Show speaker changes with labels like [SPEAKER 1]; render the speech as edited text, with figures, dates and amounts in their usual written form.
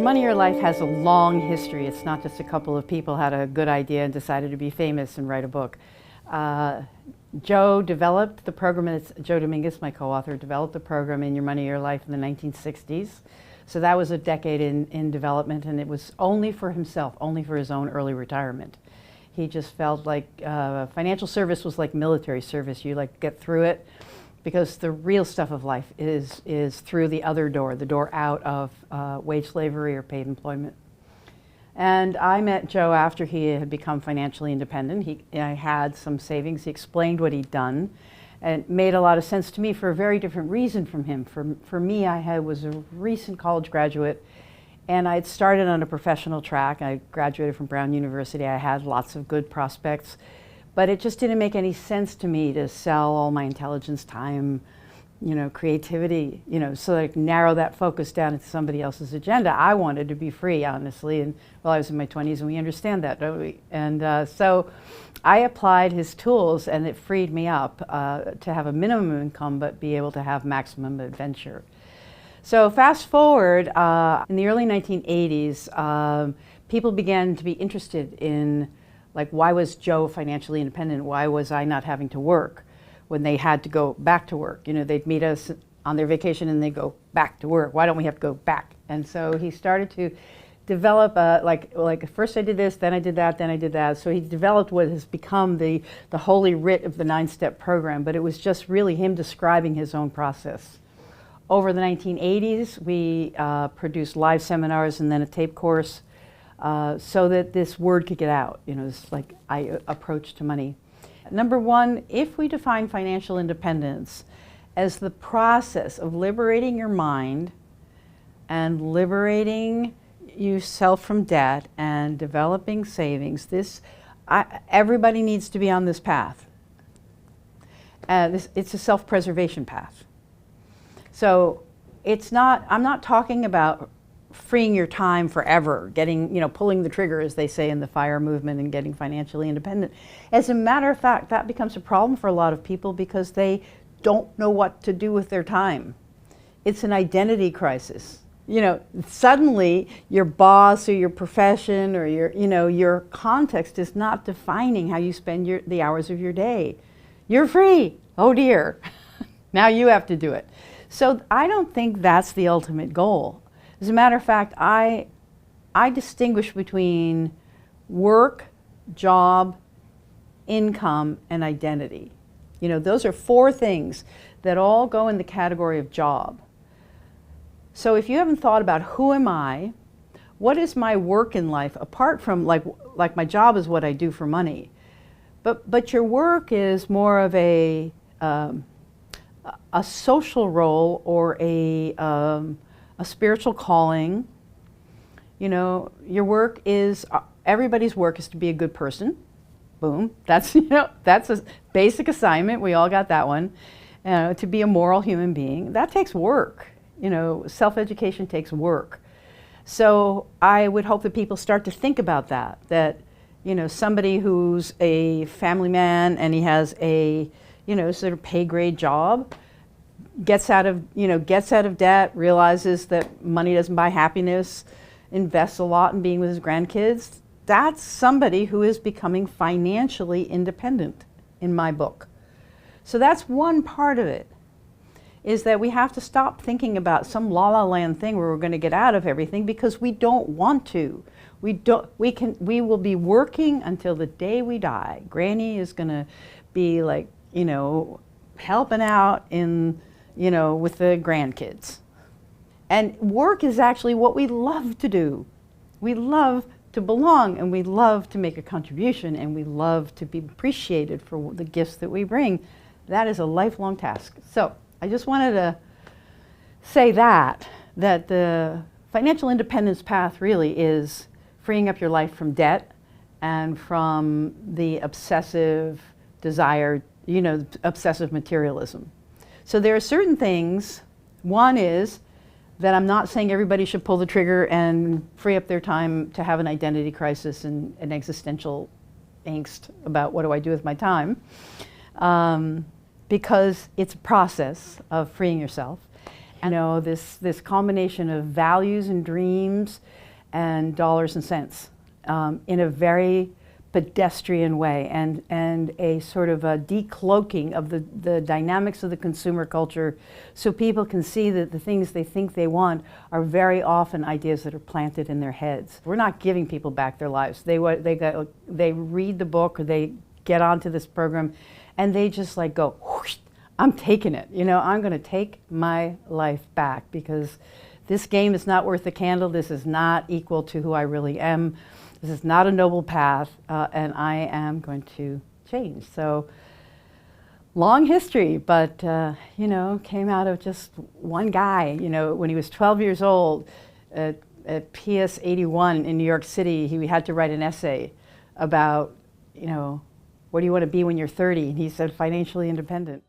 [SPEAKER 1] Money Your Life has a long history. It's not just a couple of people had a good idea and decided to be famous and write a book. Joe developed the program, Joe Dominguez, my co-author, developed the program in Your Money Your Life in the 1960s. So that was a decade in development, and it was only for himself, only for his own early retirement. He just felt like financial service was like military service. You like get through it, because the real stuff of life is through the other door, the door out of wage slavery or paid employment. And I met Joe after he had become financially independent. I had some savings. He explained what he'd done, and it made a lot of sense to me for a very different reason from him. For me, I was a recent college graduate, and I'd started on a professional track. I graduated from Brown University. I had lots of good prospects. But it just didn't make any sense to me to sell all my intelligence, time, creativity, so that I could narrow that focus down into somebody else's agenda. I wanted to be free, honestly, and I was in my 20s, and we understand that, don't we? And so I applied his tools, and it freed me up to have a minimum income, but be able to have maximum adventure. So fast forward, in the early 1980s, people began to be interested in, like, why was Joe financially independent? Why was I not having to work when they had to go back to work? They'd meet us on their vacation and they'd go back to work. Why don't we have to go back? And so he started to develop, like first I did this, then I did that, then I did that. So he developed what has become the holy writ of the 9-step program, but it was just really him describing his own process. Over the 1980s, we produced live seminars and then a tape course, so that this word could get out, it's like approach to money. Number one, if we define financial independence as the process of liberating your mind and liberating yourself from debt and developing savings, everybody needs to be on this path. It's a self-preservation path. So I'm not talking about freeing your time forever, pulling the trigger, as they say in the FIRE movement, and getting financially independent. As a matter of fact, that becomes a problem for a lot of people because they don't know what to do with their time. It's an identity crisis. Suddenly your boss or your profession or your context is not defining how you spend the hours of your day. You're free. Oh dear. Now you have to do it. So I don't think that's the ultimate goal. As a matter of fact, I distinguish between work, job, income, and identity. Those are 4 things that all go in the category of job. So if you haven't thought about who am I, what is my work in life, apart from like my job is what I do for money, but your work is more of a social role or a spiritual calling. Your work is, everybody's work is to be a good person. Boom. That's a basic assignment. We all got that one. To be a moral human being. That takes work. Self-education takes work. So I would hope that people start to think about that, somebody who's a family man and he has a, sort of pay grade job, gets out of debt, realizes that money doesn't buy happiness, invests a lot in being with his grandkids. That's somebody who is becoming financially independent in my book. So that's one part of it, is that we have to stop thinking about some la-la land thing where we're going to get out of everything, because we don't want to. We will be working until the day we die. Granny is going to be like, helping out with the grandkids. And work is actually what we love to do. We love to belong, and we love to make a contribution, and we love to be appreciated for the gifts that we bring. That is a lifelong task. So I just wanted to say that the financial independence path really is freeing up your life from debt and from the obsessive desire, obsessive materialism. So there are certain things. One is that I'm not saying everybody should pull the trigger and free up their time to have an identity crisis and an existential angst about what do I do with my time, because it's a process of freeing yourself. You know, this combination of values and dreams and dollars and cents in a very pedestrian way, and a sort of a decloaking of the dynamics of the consumer culture, so people can see that the things they think they want are very often ideas that are planted in their heads. We're not giving people back their lives. They read the book, or they get onto this program, and they just like go, whoosh, I'm taking it. You know, I'm going to take my life back, because this game is not worth the candle. This is not equal to who I really am. This is not a noble path, and I am going to change. So, long history, but you know, came out of just one guy. You know, when he was 12 years old at PS 81 in New York City, he had to write an essay about, you know, what do you want to be when you're 30? And he said, financially independent.